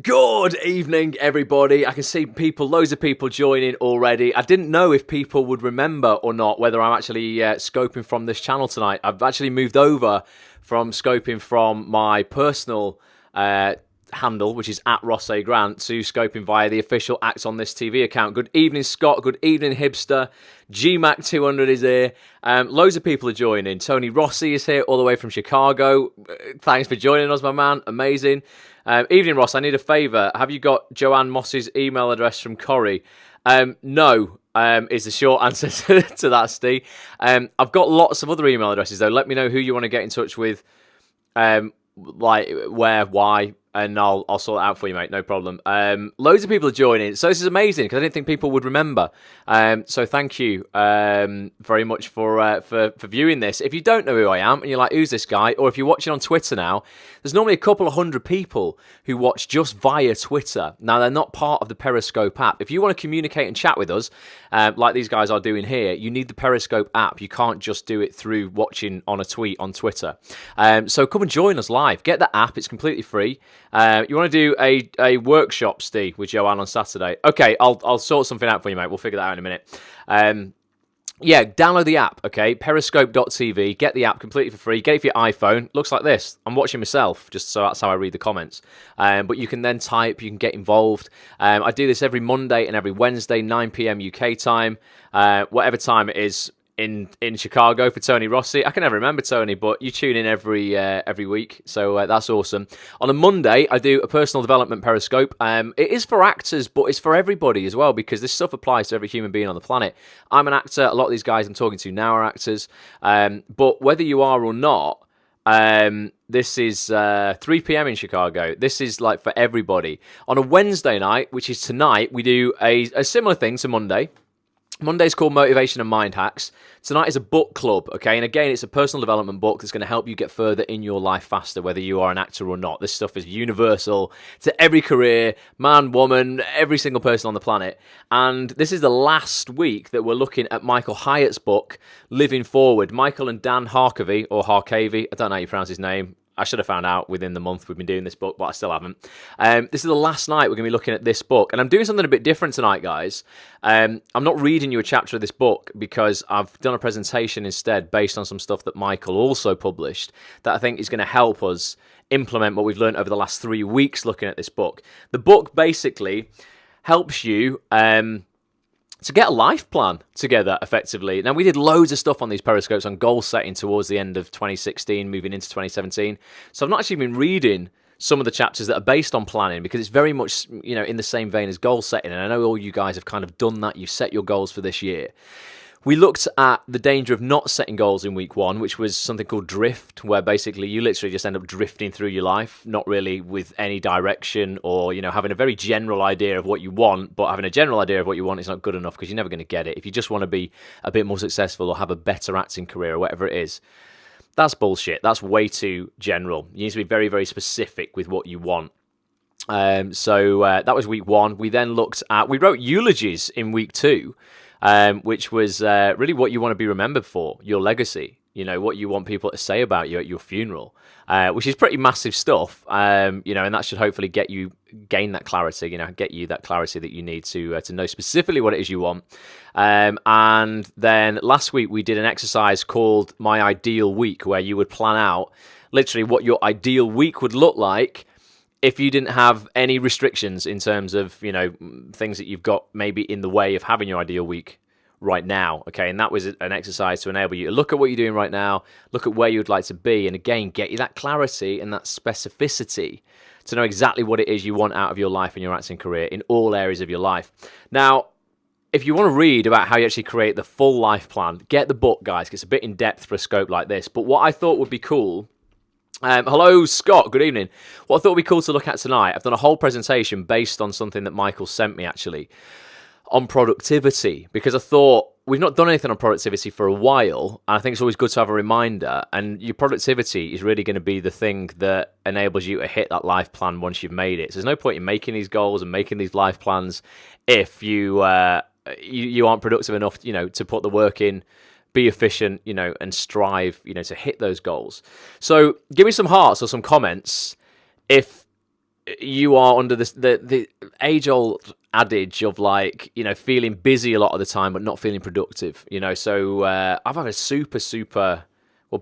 Good evening, everybody. I can see loads of people joining already. I didn't know if people would remember or not whether I'm actually scoping from this channel tonight. I've actually moved over from scoping from my personal handle, which is at Ross A. Grant, to scoping via the official Acts on This TV account. Good evening, Scott. Good evening, Hipster. GMAC200 is here. Loads of people are joining. Tony Rossi is here all the way from Chicago. Thanks for joining us, my man. Amazing. Evening, Ross. I need a favour. Have you got Joanne Moss's email address from Corrie? No, is the short answer to that, Steve. I've got lots of other email addresses, though. Let me know who you want to get in touch with, like where, why, and I'll sort it out for you, mate. No problem. Loads of people are joining, so this is amazing because I didn't think people would remember. So thank you very much for viewing this. If you don't know who I am and you're like, who's this guy? Or if you're watching on Twitter now, there's normally a couple of hundred people who watch just via Twitter. Now, they're not part of the Periscope app. If you want to communicate and chat with us, like these guys are doing here, you need the Periscope app. You can't just do it through watching on a tweet on Twitter. So come and join us live. Get the app. It's completely free. You want to do a workshop, Steve, with Joanne on Saturday? Okay, I'll sort something out for you, mate. We'll figure that out in a minute. Yeah, download the app, okay? Periscope.tv. Get the app completely for free. Get it for your iPhone. Looks like this. I'm watching myself, just so that's how I read the comments. But you can then type. You can get involved. I do this every Monday and every Wednesday, 9 p.m. UK time. Whatever time it is in Chicago for Tony Rossi. I can never remember Tony, but you tune in every week, so that's awesome. On a Monday, I do a personal development Periscope. It is for actors, but it's for everybody as well, because this stuff applies to every human being on the planet. I'm an actor. A lot of these guys I'm talking to now are actors. But whether you are or not, this is 3 p.m. in Chicago. This is like for everybody. On a Wednesday night, which is tonight, we do a similar thing to Monday. Monday's called Motivation and Mind Hacks. Tonight is a book club, okay? And again, it's a personal development book that's going to help you get further in your life faster, whether you are an actor or not. This stuff is universal to every career, man, woman, every single person on the planet. And this is the last week that we're looking at Michael Hyatt's book, Living Forward. Michael and Dan Harkavy, or Harkavy, I don't know how you pronounce his name. I should have found out within the month we've been doing this book, but I still haven't. This is the last night we're going to be looking at this book. And I'm doing something a bit different tonight, guys. I'm not reading you a chapter of this book because I've done a presentation instead based on some stuff that Michael also published that I think is going to help us implement what we've learned over the last 3 weeks looking at this book. The book basically helps you to get a life plan together effectively. Now, we did loads of stuff on these Periscopes on goal setting towards the end of 2016, moving into 2017. So I've not actually been reading some of the chapters that are based on planning because it's very much, in the same vein as goal setting. And I know all you guys have kind of done that. You've set your goals for this year. We looked at the danger of not setting goals in week 1, which was something called drift, where basically you literally just end up drifting through your life, not really with any direction or, having a very general idea of what you want, but having a general idea of what you want is not good enough because you're never going to get it. If you just want to be a bit more successful or have a better acting career or whatever it is, that's bullshit. That's way too general. You need to be very, very specific with what you want. So that was week 1. We then we wrote eulogies in week 2. Which was really what you want to be remembered for, your legacy, what you want people to say about you at your funeral, which is pretty massive stuff, and that should hopefully gain that clarity, get you that clarity that you need to know specifically what it is you want. And then last week we did an exercise called My Ideal Week, where you would plan out literally what your ideal week would look like if you didn't have any restrictions in terms of, things that you've got maybe in the way of having your ideal week right now, okay? And that was an exercise to enable you to look at what you're doing right now, look at where you'd like to be, and again, get you that clarity and that specificity to know exactly what it is you want out of your life and your acting career in all areas of your life. Now, if you want to read about how you actually create the full life plan, get the book, guys, 'cause it's a bit in depth for a scope like this. But what I thought would be cool... hello, Scott. Good evening. What I thought would be cool to look at tonight, I've done a whole presentation based on something that Michael sent me, actually, on productivity, because I thought we've not done anything on productivity for a while, and I think it's always good to have a reminder, and your productivity is really going to be the thing that enables you to hit that life plan once you've made it. So there's no point in making these goals and making these life plans if you aren't productive enough, to put the work in, be efficient, and strive, to hit those goals. So give me some hearts or some comments if you are under the age-old adage of like, feeling busy a lot of the time but not feeling productive, so I've had a super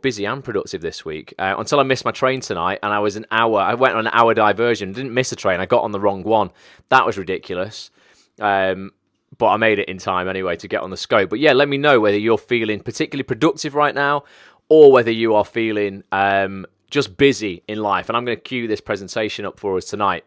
busy and productive this week until I missed my train tonight, and I went on an hour diversion, didn't miss a train, I got on the wrong one. That was ridiculous, but I made it in time anyway to get on the scope. But yeah, let me know whether you're feeling particularly productive right now or whether you are feeling just busy in life. And I'm going to cue this presentation up for us tonight.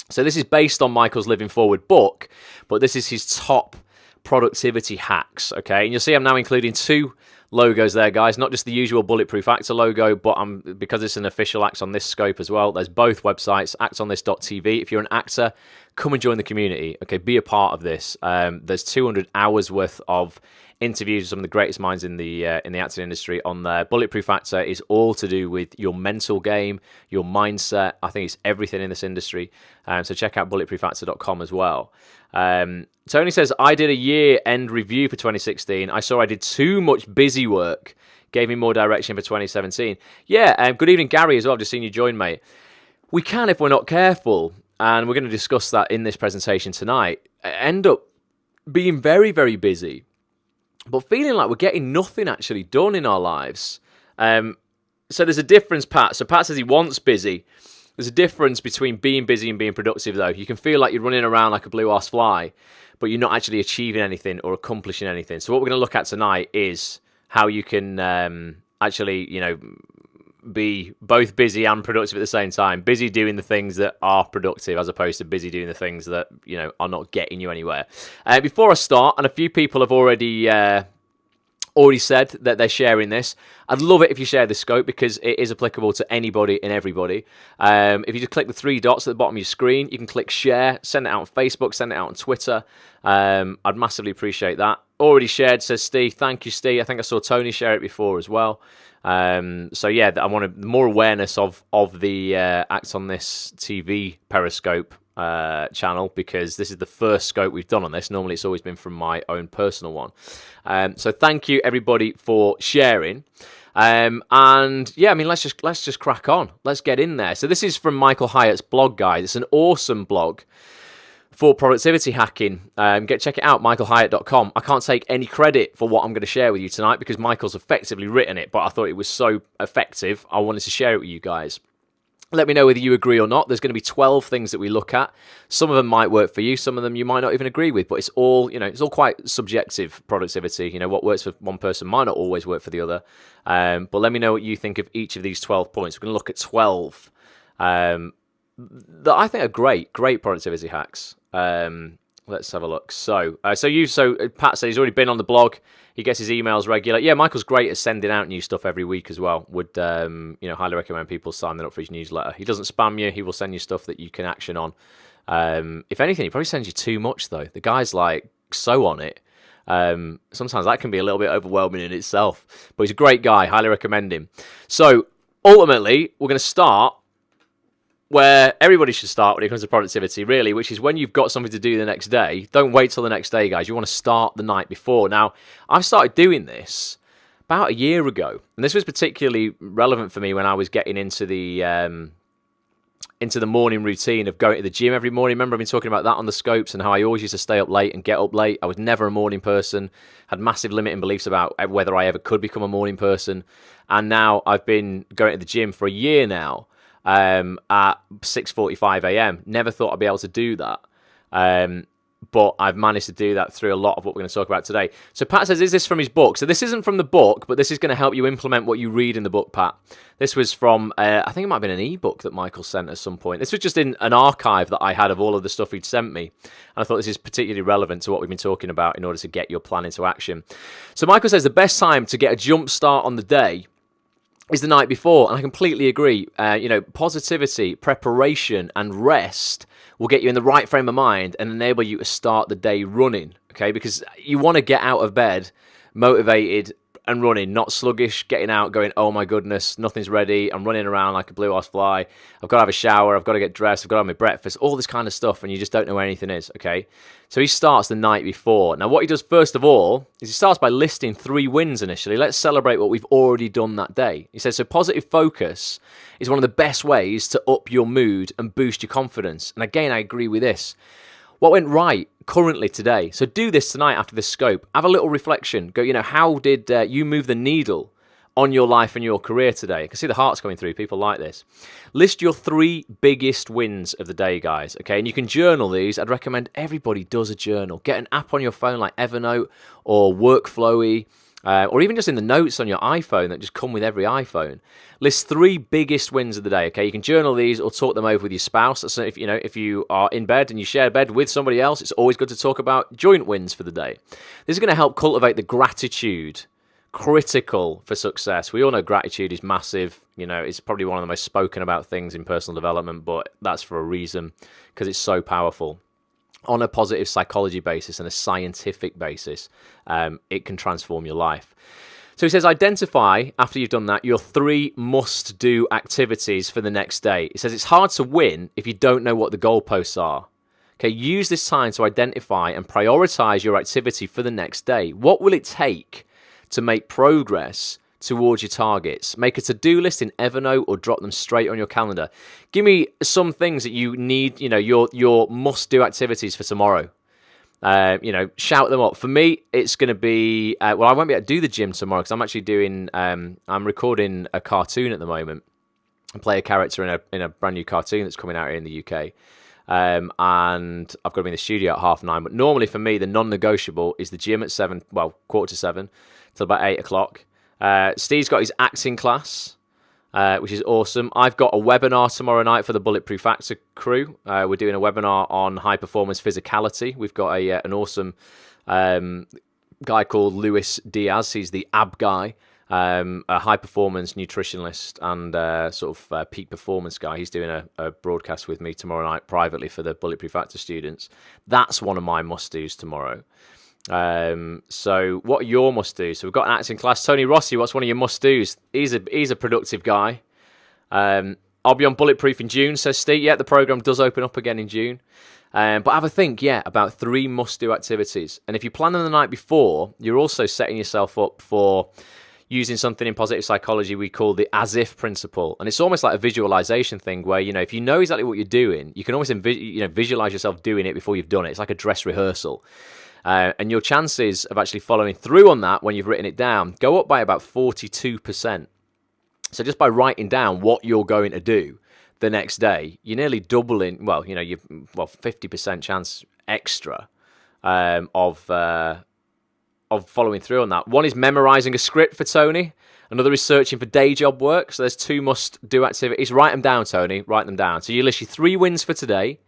So this is based on Michael's Living Forward book, but this is his top productivity hacks, okay? And you'll see I'm now including 2 logos there, guys, not just the usual Bulletproof Actor logo, but because it's an official Acts on This scope as well, there's both websites, actsonthis.tv. If you're an actor, come and join the community, okay? Be a part of this. There's 200 hours worth of interviews with some of the greatest minds in the acting industry on there. Bulletproof Actor is all to do with your mental game, your mindset. I think it's everything in this industry. So check out bulletproofactor.com as well. Tony says, I did a year-end review for 2016. I saw I did too much busy work. Gave me more direction for 2017. Yeah, good evening, Gary, as well. I've just seen you join, mate. We can, if we're not careful, and we're going to discuss that in this presentation tonight, end up being very, very busy, but feeling like we're getting nothing actually done in our lives. So there's a difference, Pat. So Pat says he wants busy. There's a difference between being busy and being productive, though. You can feel like you're running around like a blue-ass fly, but you're not actually achieving anything or accomplishing anything. So what we're going to look at tonight is how you can actually, be both busy and productive at the same time. Busy doing the things that are productive as opposed to busy doing the things that, are not getting you anywhere. Before I start, and a few people have already said that they're sharing this. I'd love it if you share this scope because it is applicable to anybody and everybody. If you just click the 3 dots at the bottom of your screen, you can click share, send it out on Facebook, send it out on Twitter. I'd massively appreciate that. Already shared, says Steve. Thank you, Steve. I think I saw Tony share it before as well. So yeah, I wanted more awareness of the Acts on This TV Periscope channel, because this is the first scope we've done on this. Normally it's always been from my own personal one. So thank you everybody for sharing. And yeah, I mean, let's just crack on. Let's get in there. So this is from Michael Hyatt's blog, guys. It's an awesome blog for productivity hacking. Check it out, michaelhyatt.com. I can't take any credit for what I'm going to share with you tonight because Michael's effectively written it, but I thought it was so effective, I wanted to share it with you guys. Let me know whether you agree or not. There's going to be 12 things that we look at. Some of them might work for you. Some of them you might not even agree with, but it's all quite subjective productivity. What works for one person might not always work for the other. But let me know what you think of each of these 12 points. We're going to look at 12 that I think are great productivity hacks. Let's have a look. So Pat said he's already been on the blog. He gets his emails regular. Yeah, Michael's great at sending out new stuff every week as well. Would highly recommend people signing up for his newsletter. He doesn't spam you. He will send you stuff that you can action on. If anything, he probably sends you too much though. The guy's like so on it. Sometimes that can be a little bit overwhelming in itself. But he's a great guy. Highly recommend him. So ultimately, we're going to start where everybody should start when it comes to productivity, really, which is when you've got something to do the next day. Don't wait till the next day, guys. You want to start the night before. Now, I started doing this about a year ago, and this was particularly relevant for me when I was getting into the morning routine of going to the gym every morning. Remember, I've been talking about that on the scopes and how I always used to stay up late and get up late. I was never a morning person, had massive limiting beliefs about whether I ever could become a morning person, and now I've been going to the gym for a year now. At 6:45 a.m. Never thought I'd be able to do that. But I've managed to do that through a lot of what we're going to talk about today. So Pat says, is this from his book? So this isn't from the book, but this is going to help you implement what you read in the book, Pat. This was from, I think it might have been an ebook that Michael sent at some point. This was just in an archive that I had of all of the stuff he'd sent me. And I thought this is particularly relevant to what we've been talking about in order to get your plan into action. So Michael says the best time to get a jump start on the day is the night before, and I completely agree. Positivity, preparation, and rest will get you in the right frame of mind and enable you to start the day running, okay? Because you want to get out of bed motivated and running, not sluggish, getting out, going, oh my goodness, nothing's ready. I'm running around like a blue horse fly. I've got to have a shower. I've got to get dressed. I've got to have my breakfast, all this kind of stuff. And you just don't know where anything is, okay? So he starts the night before. Now, what he does first of all is he starts by listing 3 wins initially. Let's celebrate what we've already done that day. He says, so positive focus is one of the best ways to up your mood and boost your confidence. And again, I agree with this. What went right currently today? So do this tonight after this scope. Have a little reflection. Go, how did you move the needle on your life and your career today? I can see the hearts coming through. People like this. List your 3 biggest wins of the day, guys. Okay, and you can journal these. I'd recommend everybody does a journal. Get an app on your phone like Evernote or Workflowy, or even just in the notes on your iPhone that just come with every iPhone. List 3 biggest wins of the day. Okay, you can journal these or talk them over with your spouse. So if you are in bed and you share bed with somebody else, it's always good to talk about joint wins for the day. This is going to help cultivate the gratitude, critical for success. We all know gratitude is massive. It's probably one of the most spoken about things in personal development, but that's for a reason, because it's so powerful. On a positive psychology basis and a scientific basis, it can transform your life. So he says, identify, after you've done that, your 3 must-do activities for the next day. He says it's hard to win if you don't know what the goalposts are. Okay, use this time to identify and prioritize your activity for the next day. What will it take to make progress towards your targets? Make a to-do list in Evernote or drop them straight on your calendar. Give me some things that you need, your must-do activities for tomorrow. Shout them up. For me, it's going to be, I won't be able to do the gym tomorrow because I'm actually I'm recording a cartoon at the moment. I play a character in a brand new cartoon that's coming out here in the UK. And I've got to be in the studio at 9:30. But normally for me, the non-negotiable is the gym at 7:15 till about 8 o'clock. Steve's got his acting class, which is awesome. I've got a webinar tomorrow night for the Bulletproof Actor crew. We're doing a webinar on high-performance physicality. We've got an awesome guy called Luis Diaz. He's the ab guy, a high-performance nutritionist and peak performance guy. He's doing a broadcast with me tomorrow night privately for the Bulletproof Actor students. That's one of my must-dos tomorrow. So what are your must-dos? So we've got an acting class. Tony Rossi, what's one of your must-dos? He's a productive guy. I'll be on Bulletproof in June, says Steve. Yeah, the program does open up again in June. But have a think, about 3 must-do activities. And if you plan them the night before, you're also setting yourself up for using something in positive psychology we call the as-if principle. And it's almost like a visualization thing where, if you know exactly what you're doing, you can almost visualize yourself doing it before you've done it. It's like a dress rehearsal. And your chances of actually following through on that when you've written it down go up by about 42%. So just by writing down what you're going to do the next day, you're nearly doubling, 50% chance extra of following through on that. One is memorizing a script for Tony. Another is searching for day job work. So there's 2 must-do activities. Write them down, Tony. Write them down. So you list your 3 wins for today,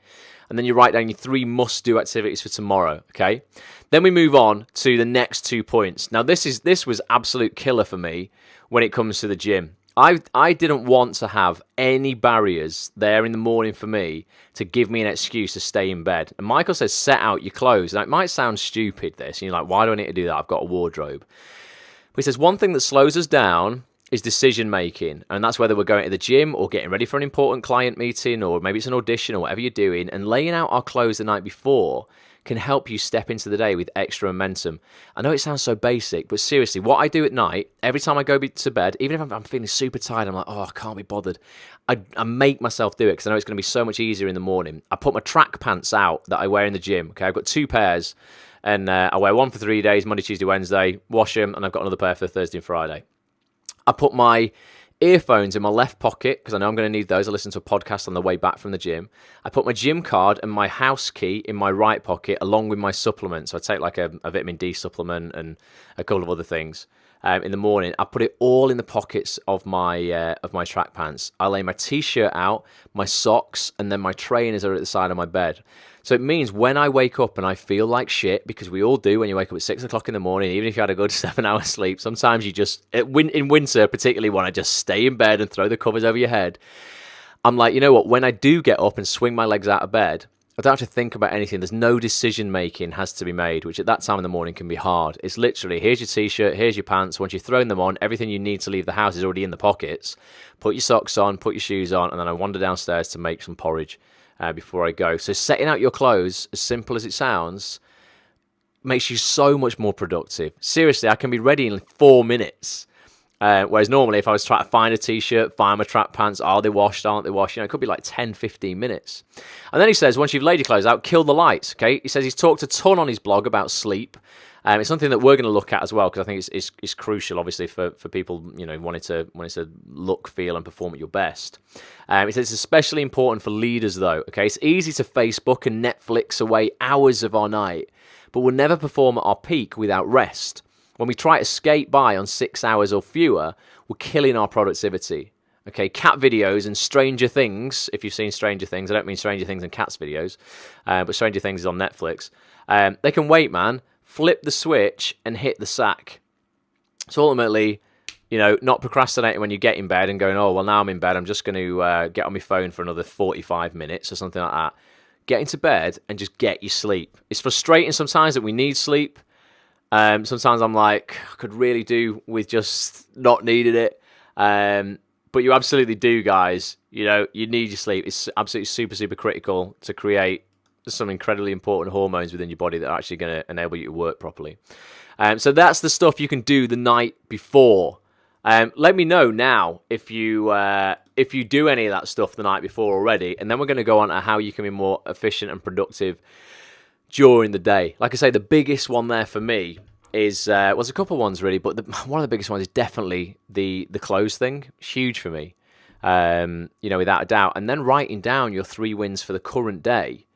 and then you write down your 3 must-do activities for tomorrow, okay? Then we move on to the next 2 points. Now, this was absolute killer for me when it comes to the gym. I didn't want to have any barriers there in the morning for me to give me an excuse to stay in bed. And Michael says, set out your clothes. Now, it might sound stupid, this. And you're like, why do I need to do that? I've got a wardrobe. But he says, one thing that slows us down is decision making, and that's whether we're going to the gym or getting ready for an important client meeting, or maybe it's an audition or whatever you're doing. And laying out our clothes the night before can help you step into the day with extra momentum. I know it sounds so basic, but seriously, what I do at night, every time I go to bed, even if I'm feeling super tired, I'm like, I can't be bothered. I make myself do it because I know it's going to be so much easier in the morning. I put my track pants out that I wear in the gym. Okay, I've got 2 pairs, and I wear one for 3 days, Monday, Tuesday, Wednesday, wash them, and I've got another pair for Thursday and Friday. I put my earphones in my left pocket because I know I'm going to need those. I listen to a podcast on the way back from the gym. I put my gym card and my house key in my right pocket along with my supplements. So I take like a vitamin D supplement and a couple of other things in the morning. I put it all in the pockets of my track pants. I lay my t-shirt out, my socks, and then my trainers are at the side of my bed. So it means when I wake up and I feel like shit, because we all do when you wake up at 6 o'clock in the morning, even if you had a good 7 hours sleep, sometimes you just, in winter particularly, want to just stay in bed and throw the covers over your head. I'm like, you know what, when I do get up and swing my legs out of bed, I don't have to think about anything. There's no decision making has to be made, which at that time in the morning can be hard. It's literally, here's your t-shirt, here's your pants. Once you've thrown them on, everything you need to leave the house is already in the pockets. Put your socks on, put your shoes on, and then I wander downstairs to make some porridge before I go. So setting out your clothes, as simple as it sounds, makes you so much more productive. Seriously, I can be ready in 4 minutes. Whereas normally if I was trying to find a t-shirt, find my track pants, are they washed, aren't they washed? It could be like 10, 15 minutes. And then he says, once you've laid your clothes out, kill the lights, okay? He says he's talked a ton on his blog about sleep. It's something that we're going to look at as well, because I think it's crucial, obviously, for people, wanting to look, feel, and perform at your best. He says it's especially important for leaders, though, okay? It's easy to Facebook and Netflix away hours of our night, but we'll never perform at our peak without rest. When we try to skate by on 6 hours or fewer, we're killing our productivity. Okay, cat videos and Stranger Things, if you've seen Stranger Things, I don't mean Stranger Things and Cats videos, but Stranger Things is on Netflix. They can wait, man. Flip the switch and hit the sack. So ultimately, not procrastinating when you get in bed and going, oh, well, now I'm in bed, I'm just going to get on my phone for another 45 minutes or something like that. Get into bed and just get your sleep. It's frustrating sometimes that we need sleep. Sometimes I'm like, I could really do with just not needing it. But you absolutely do, guys. You need your sleep. It's absolutely super, super critical to create some incredibly important hormones within your body that are actually going to enable you to work properly. So that's the stuff you can do the night before. Let me know now if you do any of that stuff the night before already, and then we're going to go on to how you can be more efficient and productive during the day. Like I say, the biggest one there for me is, there's a couple of ones really, but one of the biggest ones is definitely the clothes thing. It's huge for me, without a doubt. And then writing down your 3 wins for the current day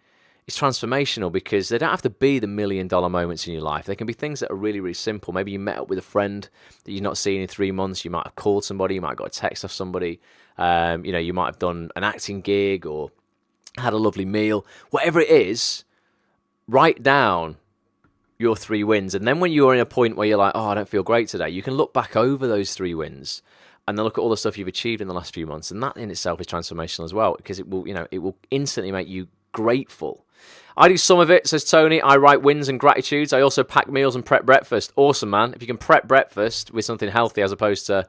is transformational, because they don't have to be the $1 million moments in your life. They can be things that are really, really simple. Maybe you met up with a friend that you've not seen in 3 months. You might have called somebody. You might have got a text off somebody. You might have done an acting gig or had a lovely meal. Whatever it is, write down your 3 wins. And then when you're in a point where you're like, oh, I don't feel great today, you can look back over those 3 wins and then look at all the stuff you've achieved in the last few months. And that in itself is transformational as well, because it will instantly make you grateful. I do some of it, says Tony. I write wins and gratitudes. I also pack meals and prep breakfast. Awesome, man. If you can prep breakfast with something healthy as opposed to,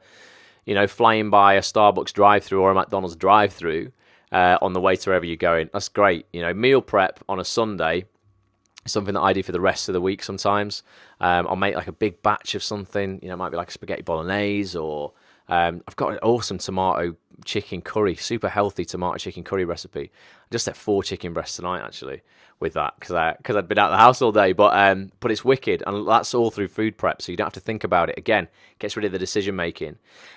flying by a Starbucks drive-thru or a McDonald's drive-thru on the way to wherever you're going, that's great. Meal prep on a Sunday, something that I do for the rest of the week sometimes. I'll make like a big batch of something. It might be like a spaghetti bolognese, or I've got an awesome tomato chicken curry, super healthy tomato chicken curry recipe. I just ate 4 chicken breasts tonight, actually, with that, because I'd been out of the house all day. But it's wicked, and that's all through food prep, so you don't have to think about it. Again, gets rid of the decision making.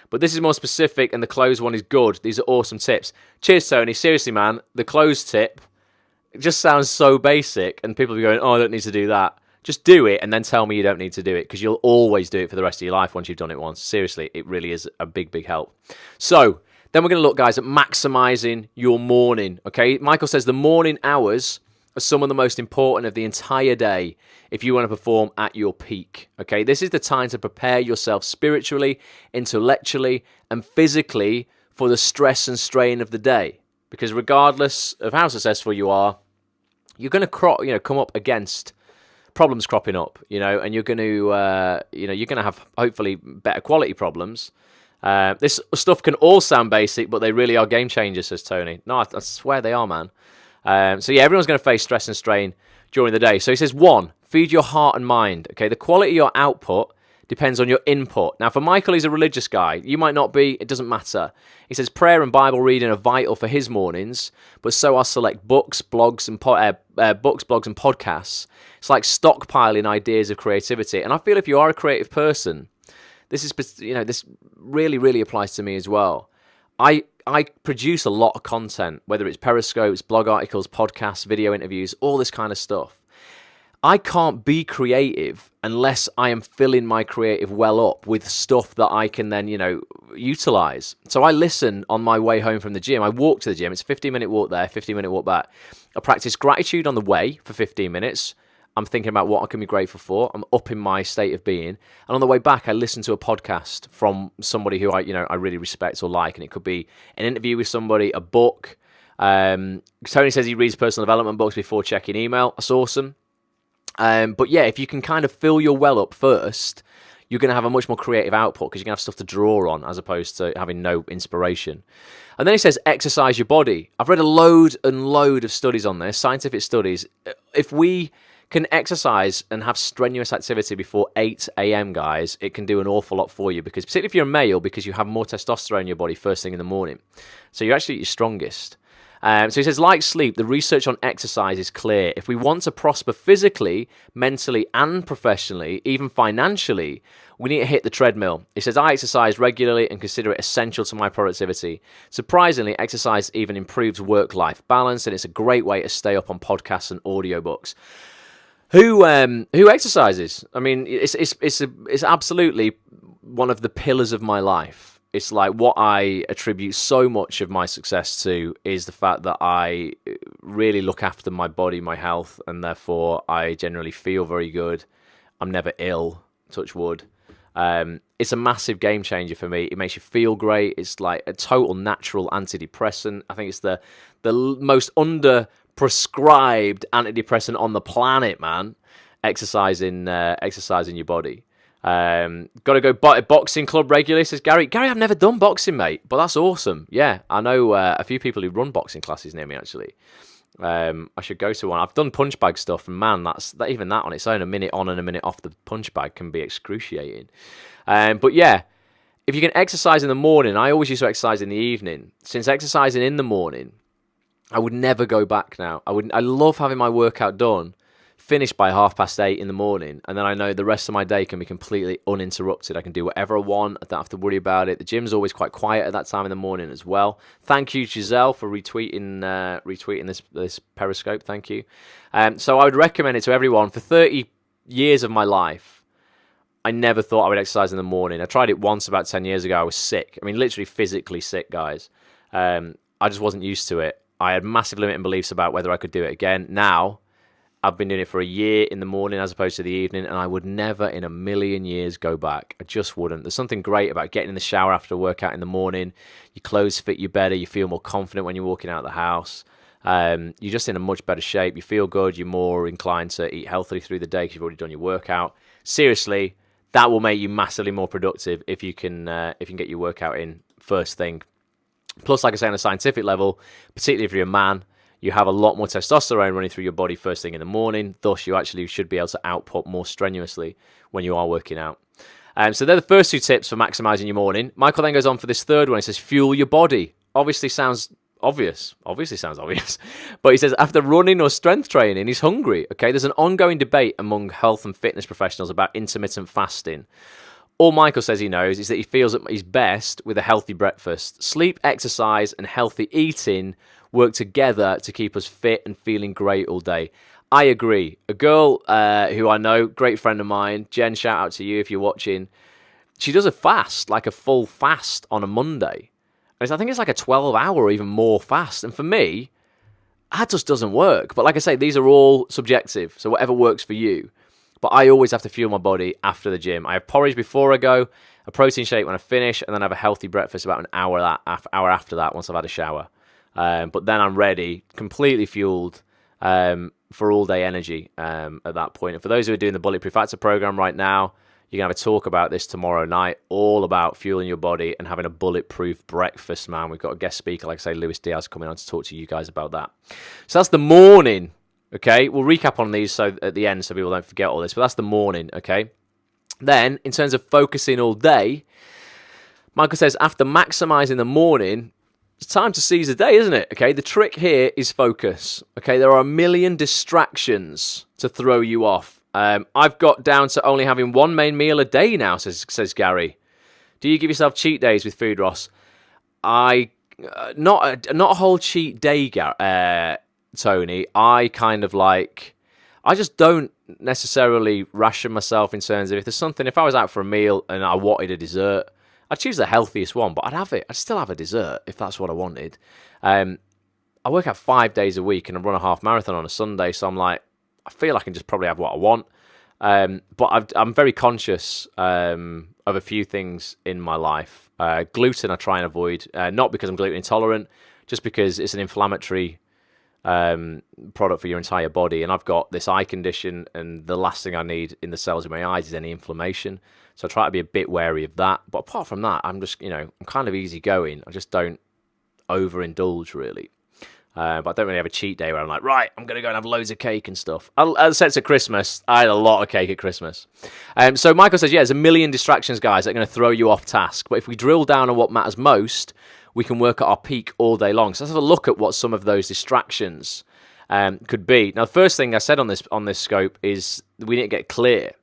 But this is more specific, and the clothes one is good. These are awesome tips. Cheers, Tony. Seriously, man, the clothes tip, it just sounds so basic, and people will be going, oh, I don't need to do that. Just do it, and then tell me you don't need to do it, because you'll always do it for the rest of your life once you've done it once. Seriously, it really is a big, big help. So then we're going to look, guys, at maximizing your morning, okay? Michael says the morning hours are some of the most important of the entire day if you want to perform at your peak, okay? This is the time to prepare yourself spiritually, intellectually, and physically for the stress and strain of the day, because regardless of how successful you are, you're going to come up against problems cropping up, and you're going to have hopefully better quality problems. This stuff can all sound basic, but they really are game changers, says Tony. No, I swear they are, man. Everyone's going to face stress and strain during the day. So he says, 1, feed your heart and mind. Okay, the quality of your output depends on your input. Now, for Michael, he's a religious guy. You might not be. It doesn't matter. He says prayer and Bible reading are vital for his mornings, but so are select books, blogs, and podcasts. It's like stockpiling ideas of creativity. And I feel if you are a creative person, this really, really applies to me as well. I produce a lot of content, whether it's Periscopes, blog articles, podcasts, video interviews, all this kind of stuff. I can't be creative unless I am filling my creative well up with stuff that I can then, utilize. So I listen on my way home from the gym. I walk to the gym. It's a 15-minute walk there, 15-minute walk back. I practice gratitude on the way for 15 minutes. I'm thinking about what I can be grateful for. I'm up in my state of being. And on the way back, I listen to a podcast from somebody who I really respect or like. And it could be an interview with somebody, a book, Tony says he reads personal development books before checking email. That's awesome. But yeah, if you can kind of fill your well up first, you're going to have a much more creative output because you're going to have stuff to draw on as opposed to having no inspiration. And then he says, exercise your body. I've read a load and load of studies on this, scientific studies. If we can exercise and have strenuous activity before 8 a.m., guys, it can do an awful lot for you, because particularly if you're a male, because you have more testosterone in your body first thing in the morning. So you're actually at your strongest. So he says, like sleep, the research on exercise is clear. If we want to prosper physically, mentally, and professionally, even financially, we need to hit the treadmill. He says, I exercise regularly and consider it essential to my productivity. Surprisingly, exercise even improves work-life balance, and it's a great way to stay up on podcasts and audiobooks. Who exercises? I mean, it's absolutely one of the pillars of my life. It's like what I attribute so much of my success to is the fact that I really look after my body, my health, and therefore I generally feel very good. I'm never ill, touch wood. It's a massive game changer for me. It makes you feel great. It's like a total natural antidepressant. I think it's the most under-prescribed antidepressant on the planet, man. Exercising your body. Got to go boxing club regularly, says Gary. Gary, I've never done boxing, mate, but that's awesome. Yeah, I know a few people who run boxing classes near me, actually. I should go to one. I've done punch bag stuff, and man, even that on its own, a minute on and a minute off the punch bag can be excruciating. But yeah, if you can exercise in the morning, I always used to exercise in the evening. Since exercising in the morning, I would never go back now. I love having my workout done, finished by 8:30 in the morning, and then I know the rest of my day can be completely uninterrupted. I can do whatever I want. I don't have to worry about it. The gym's always quite quiet at that time in the morning as well. Thank you, Giselle, for retweeting this Periscope. Thank you. So I would recommend it to everyone. For 30 years of my life, I never thought I would exercise in the morning. I tried it once about 10 years ago. I was sick. I mean, literally physically sick, guys. I just wasn't used to it. I had massive limiting beliefs about whether I could do it again. Now, I've been doing it for a year in the morning as opposed to the evening, and I would never in a million years go back. I just wouldn't. There's something great about getting in the shower after a workout in the morning. Your clothes fit you better. You feel more confident when you're walking out of the house. You're just in a much better shape. You feel good. You're more inclined to eat healthily through the day because you've already done your workout. Seriously, that will make you massively more productive if you can get your workout in first thing. Plus, like I say, on a scientific level, particularly if you're a man, you have a lot more testosterone running through your body first thing in the morning. Thus, you actually should be able to output more strenuously when you are working out. So they're the first two tips for maximizing your morning. Michael then goes on for this third one. He says, fuel your body. Obviously sounds obvious. But he says, after running or strength training, he's hungry. Okay, there's an ongoing debate among health and fitness professionals about intermittent fasting. All Michael says he knows is that he feels at his best with a healthy breakfast. Sleep, exercise, and healthy eating work together to keep us fit and feeling great all day. I agree. A girl who I know, great friend of mine, Jen, shout out to you if you're watching, she does a fast, like a full fast on a Monday. And I think it's like a 12-hour or even more fast. And for me, that just doesn't work. But like I say, these are all subjective, so whatever works for you. But I always have to fuel my body after the gym. I have porridge before I go, a protein shake when I finish, and then I have a healthy breakfast about an hour after that once I've had a shower. But then I'm ready, completely fueled for all-day energy at that point. And for those who are doing the Bulletproof Actor program right now, you're going to have a talk about this tomorrow night, all about fueling your body and having a bulletproof breakfast, man. We've got a guest speaker, like I say, Luis Diaz, coming on to talk to you guys about that. So that's the morning, okay? We'll recap on these at the end so people don't forget all this, but that's the morning, okay? Then, in terms of focusing all day, Michael says, after maximizing the morning, it's time to seize the day, isn't it? Okay, the trick here is focus. Okay, there are a million distractions to throw you off. I've got down to only having one main meal a day now, says Gary. Do you give yourself cheat days with food, Ross? Not a whole cheat day, Tony. I just don't necessarily ration myself in terms of if I was out for a meal and I wanted a dessert, I'd choose the healthiest one, but I'd still have a dessert if that's what I wanted. I work out 5 days a week and I run a half marathon on a Sunday, so I'm like, I feel I can just probably have what I want. But I'm very conscious of a few things in my life. Gluten I try and avoid, not because I'm gluten intolerant, just because it's an inflammatory product for your entire body. And I've got this eye condition, and the last thing I need in the cells in my eyes is any inflammation. So I try to be a bit wary of that. But apart from that, I'm just, I'm kind of easygoing. I just don't overindulge, really. But I don't really have a cheat day where I'm like, right, I'm going to go and have loads of cake and stuff. As I said, at Christmas, I had a lot of cake at Christmas. So Michael says, yeah, there's a million distractions, guys, that are going to throw you off task. But if we drill down on what matters most, we can work at our peak all day long. So let's have a look at what some of those distractions could be. Now, the first thing I said on this scope is we need to get clear.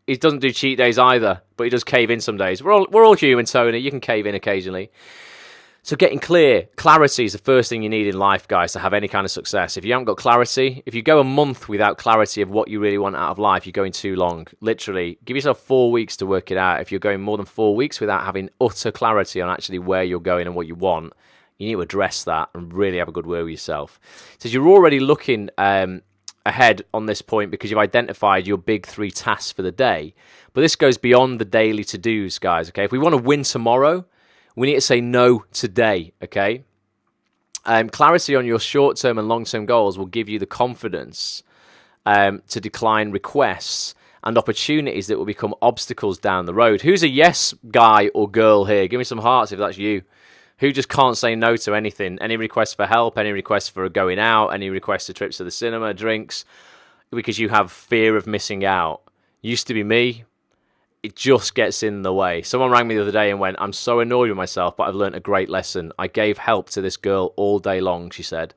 He doesn't do cheat days either, but he does cave in some days. We're all human, Tony. You can cave in occasionally. So getting clear, clarity is the first thing you need in life, guys, to have any kind of success. If you haven't got clarity, if you go a month without clarity of what you really want out of life, you're going too long. Literally, give yourself 4 weeks to work it out. If you're going more than 4 weeks without having utter clarity on actually where you're going and what you want, you need to address that and really have a good word with yourself. So you're already looking ahead on this point because you've identified your big 3 tasks for the day. But this goes beyond the daily to-dos, guys, okay? If we want to win tomorrow, we need to say no today, okay? Clarity on your short-term and long-term goals will give you the confidence to decline requests and opportunities that will become obstacles down the road. Who's a yes guy or girl here? Give me some hearts if that's you. Who just can't say no to anything? Any requests for help, any requests for going out, any requests for trips to the cinema, drinks, because you have fear of missing out. Used to be me. It just gets in the way. Someone rang me the other day and went, I'm so annoyed with myself, but I've learned a great lesson. I gave help to this girl all day long, she said,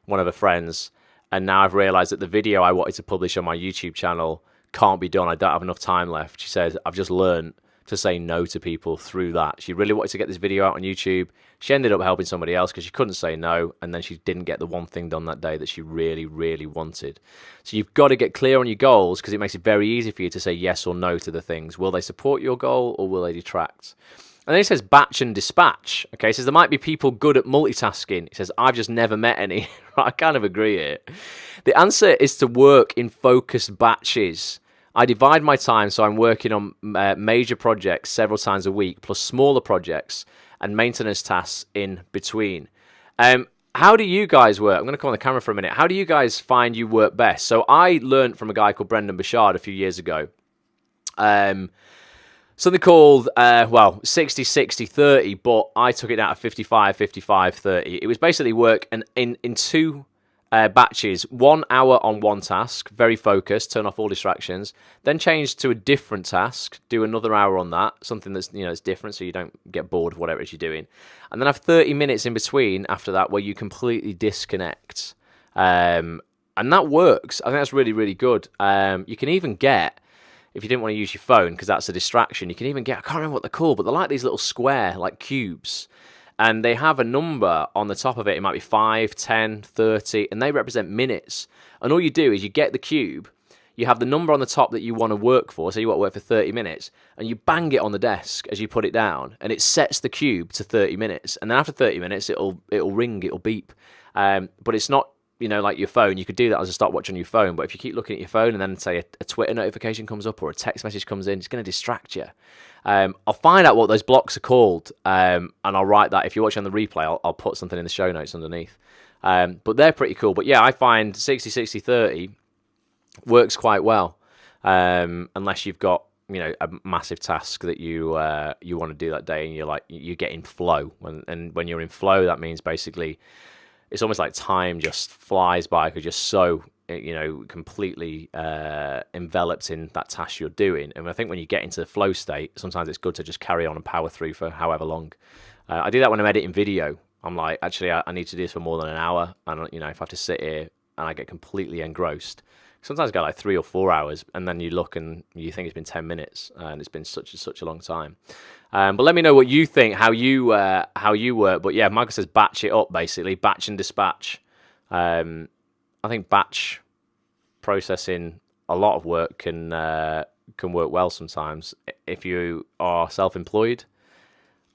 one of her friends, and now I've realised that the video I wanted to publish on my YouTube channel can't be done. I don't have enough time left. She said, I've just learned to say no to people through that. She really wanted to get this video out on YouTube. She ended up helping somebody else because she couldn't say no, and then she didn't get the one thing done that day that she really, really wanted. So you've got to get clear on your goals because it makes it very easy for you to say yes or no to the things. Will they support your goal or will they detract? And then he says batch and dispatch. Okay, he says there might be people good at multitasking. He says, I've just never met any. I kind of agree here. The answer is to work in focused batches. I divide my time so I'm working on major projects several times a week, plus smaller projects and maintenance tasks in between. How do you guys work? I'm going to come on the camera for a minute. How do you guys find you work best? So I learned from a guy called Brendan Bouchard a few years ago. Something called, 60-60-30, but I took it out of 55-55-30. It was basically work in 2 batches, 1 hour on one task, very focused, turn off all distractions, then change to a different task, do another hour on that, something that's it's different so you don't get bored of whatever it is you're doing, and then have 30 minutes in between after that where you completely disconnect, and that works. I think that's really, really good. You can even get, if you didn't want to use your phone because that's a distraction, you can even get, I can't remember what they're called, but they're like these little square, like cubes, and they have a number on the top of it. It might be 5, 10, 30, and they represent minutes. And all you do is you get the cube, you have the number on the top that you want to work for, so you want to work for 30 minutes, and you bang it on the desk as you put it down, and it sets the cube to 30 minutes. And then after 30 minutes, it'll ring, it'll beep. But it's not, like your phone. You could do that as a stopwatch on your phone, but if you keep looking at your phone and then, say, a Twitter notification comes up or a text message comes in, it's going to distract you. I'll find out what those blocks are called, and I'll write that. If you're watching on the replay, I'll put something in the show notes underneath. But they're pretty cool. But yeah, I find 60-60-30 works quite well, unless you've got a massive task that you want to do that day, and you get in flow. And when you're in flow, that means basically it's almost like time just flies by because you're so completely enveloped in that task you're doing. And I think when you get into the flow state, sometimes it's good to just carry on and power through for however long. I do that when I'm editing video. I'm like, actually, I need to do this for more than an hour. And, if I have to sit here and I get completely engrossed, sometimes I go like 3 or 4 hours, and then you look and you think it's been 10 minutes and it's been such a long time. But let me know what you think, how you work. But yeah, Michael says batch it up, basically, batch and dispatch. I think batch processing a lot of work can work well sometimes. If you are self-employed,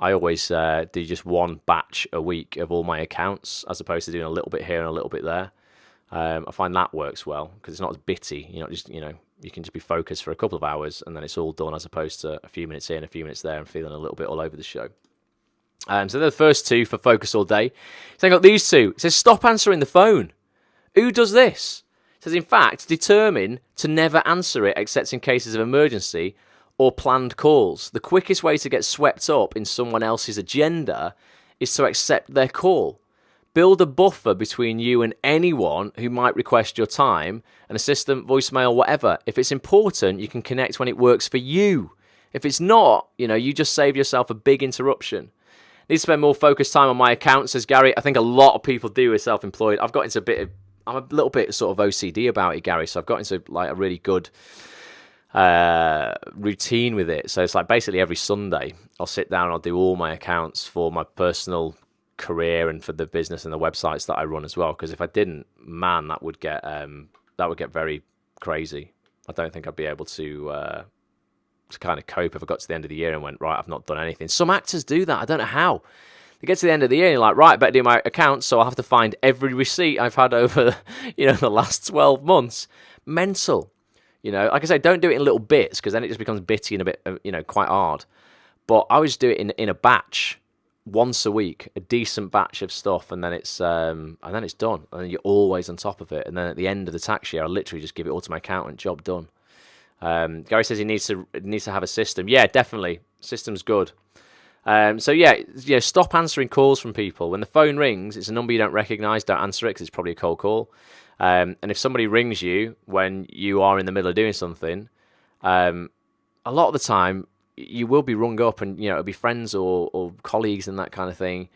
I always do just one batch a week of all my accounts, as opposed to doing a little bit here and a little bit there. I find that works well because it's not as bitty. You can just be focused for a couple of hours and then it's all done, as opposed to a few minutes here and a few minutes there and feeling a little bit all over the show. So they're the first two for focus all day. So I got these two. It says stop answering the phone. Who does this? It says, in fact, determine to never answer it except in cases of emergency or planned calls. The quickest way to get swept up in someone else's agenda is to accept their call. Build a buffer between you and anyone who might request your time, an assistant, voicemail, whatever. If it's important, you can connect when it works for you. If it's not, you just save yourself a big interruption. Need to spend more focused time on my account, says Gary. I think a lot of people do with self-employed. I'm a little bit sort of OCD about it, Gary, so I've got into like a really good routine with it. So it's like basically every Sunday I'll sit down and I'll do all my accounts for my personal career and for the business and the websites that I run as well, because if I didn't, man, that would get very crazy. I don't think I'd be able to kind of cope if I got to the end of the year and went, right, I've not done anything. Some actors do that. I don't know how. They get to the end of the year and you're like, right, I better do my account, so I'll have to find every receipt I've had over the last 12 months. Mental. Like I say, don't do it in little bits, because then it just becomes bitty and a bit quite hard. But I always do it in a batch. Once a week, a decent batch of stuff, and then it's done, and then you're always on top of it. And then at the end of the tax year, I literally just give it all to my accountant. Job done. Gary says he needs to have a system. Yeah, definitely, system's good. Stop answering calls from people. When the phone rings, it's a number you don't recognise. Don't answer it, because it's probably a cold call. And if somebody rings you when you are in the middle of doing something, a lot of the time you will be rung up, and it'll be friends or colleagues and that kind of thing,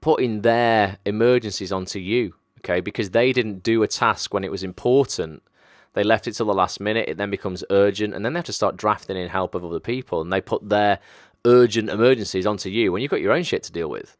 putting their emergencies onto you, okay? Because they didn't do a task when it was important. They left it till the last minute. It then becomes urgent, and then they have to start drafting in help of other people, and they put their urgent emergencies onto you when you've got your own shit to deal with.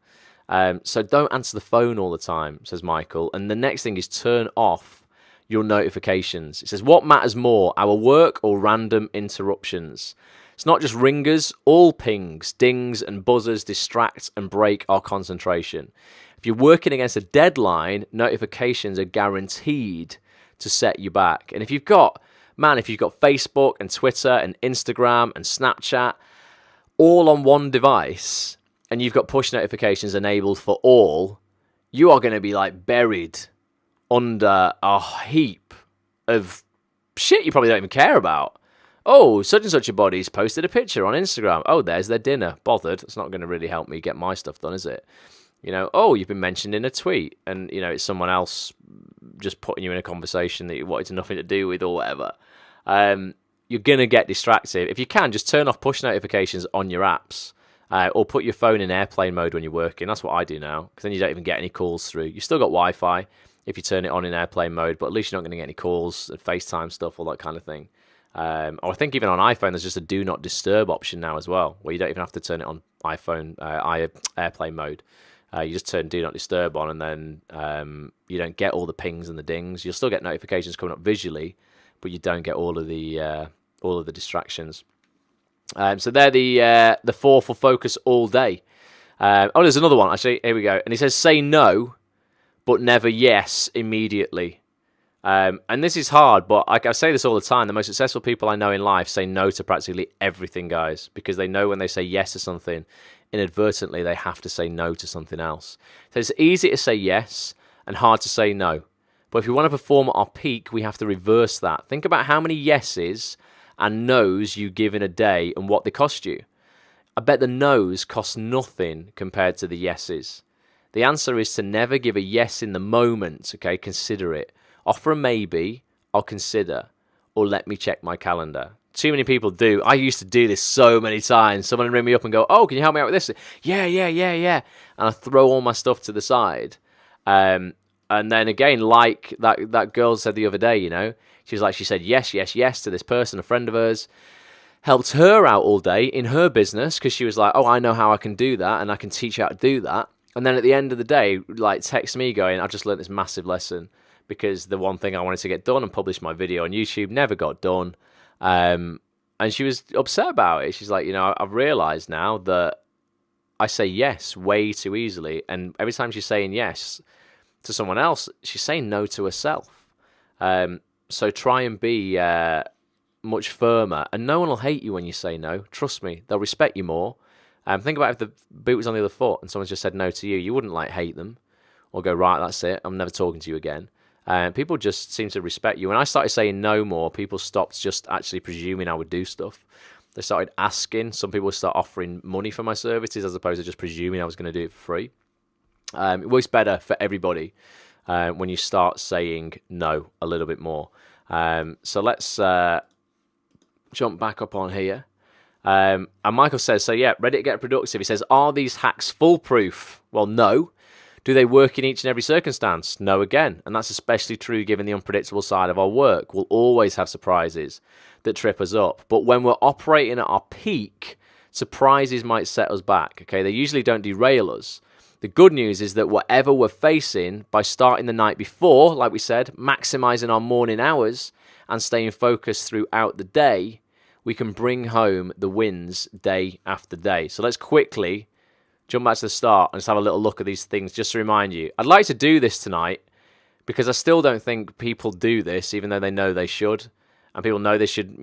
So don't answer the phone all the time, says Michael. And the next thing is turn off your notifications. It says, what matters more, our work or random interruptions? It's not just ringers. All pings, dings, and buzzers distract and break our concentration. If you're working against a deadline, notifications are guaranteed to set you back. And if you've got Facebook and Twitter and Instagram and Snapchat all on one device, and you've got push notifications enabled for all, you are going to be like buried under a heap of shit you probably don't even care about. Oh, such and such a body's posted a picture on Instagram. Oh, there's their dinner. Bothered. It's not going to really help me get my stuff done, is it? Oh, you've been mentioned in a tweet, and it's someone else just putting you in a conversation that you wanted nothing to do with or whatever. You're going to get distracted. If you can, just turn off push notifications on your apps, or put your phone in airplane mode when you're working. That's what I do now, because then you don't even get any calls through. You've still got Wi-Fi if you turn it on in airplane mode, but at least you're not going to get any calls, FaceTime stuff, all that kind of thing. Or I think even on iPhone, there's just a do not disturb option now as well, where you don't even have to turn it on iPhone airplane mode. You just turn do not disturb on, and then you don't get all the pings and the dings. You'll still get notifications coming up visually, but you don't get all of the distractions. So they're the four for focus all day. There's another one actually. Here we go, and he says say no, but never yes immediately. And this is hard, but I say this all the time. The most successful people I know in life say no to practically everything, guys, because they know when they say yes to something, inadvertently they have to say no to something else. So it's easy to say yes and hard to say no. But if we want to perform at our peak, we have to reverse that. Think about how many yeses and no's you give in a day and what they cost you. I bet the no's cost nothing compared to the yeses. The answer is to never give a yes in the moment, okay? Consider it. Offer a maybe, I'll consider, or let me check my calendar. Too many people do. I used to do this so many times. Someone would ring me up and go, oh, can you help me out with this? Yeah. And I throw all my stuff to the side. And then again, like that girl said the other day, she said yes to this person, a friend of hers, helped her out all day in her business because she was like, oh, I know how I can do that and I can teach you how to do that. And then at the end of the day, text me going, I just learned this massive lesson because the one thing I wanted to get done and publish my video on YouTube never got done. And she was upset about it. She's like, I've realized now that I say yes way too easily. And every time she's saying yes to someone else, she's saying no to herself. So try and be much firmer. And no one will hate you when you say no. Trust me, they'll respect you more. Think about if the boot was on the other foot and someone just said no to you. You wouldn't like hate them or go, right, that's it, I'm never talking to you again. People just seem to respect you. When I started saying no more, people stopped just actually presuming I would do stuff. They started asking. Some people would start offering money for my services as opposed to just presuming I was going to do it for free. It works better for everybody when you start saying no a little bit more. So let's jump back up on here. And Michael says, so yeah, ready to get productive. He says, are these hacks foolproof? Well, no. Do they work in each and every circumstance? No again. And that's especially true given the unpredictable side of our work. We'll always have surprises that trip us up. But when we're operating at our peak, surprises might set us back. Okay, they usually don't derail us. The good news is that whatever we're facing, by starting the night before, like we said, maximizing our morning hours and staying focused throughout the day, we can bring home the wins day after day. So let's quickly jump back to the start and just have a little look at these things just to remind you. I'd like to do this tonight because I still don't think people do this, even though they know they should. And people know they should,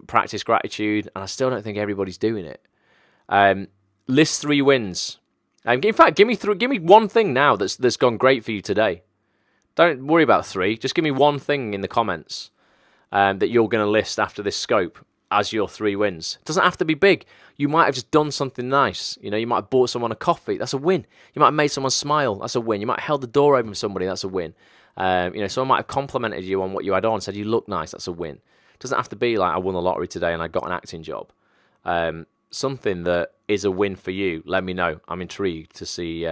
practice gratitude. And I still don't think everybody's doing it. List 3 wins. In fact, give me one thing now that's gone great for you today. Don't worry about 3. Just give me one thing in the comments that you're going to list after this scope as your 3 wins. It doesn't have to be big. You might have just done something nice. You might have bought someone a coffee. That's a win. You might have made someone smile. That's a win. You might have held the door open for somebody. That's a win. Someone might have complimented you on what you had on, said you look nice. That's a win. It doesn't have to be like I won the lottery today and I got an acting job. Something that is a win for you. Let me know. I'm intrigued to see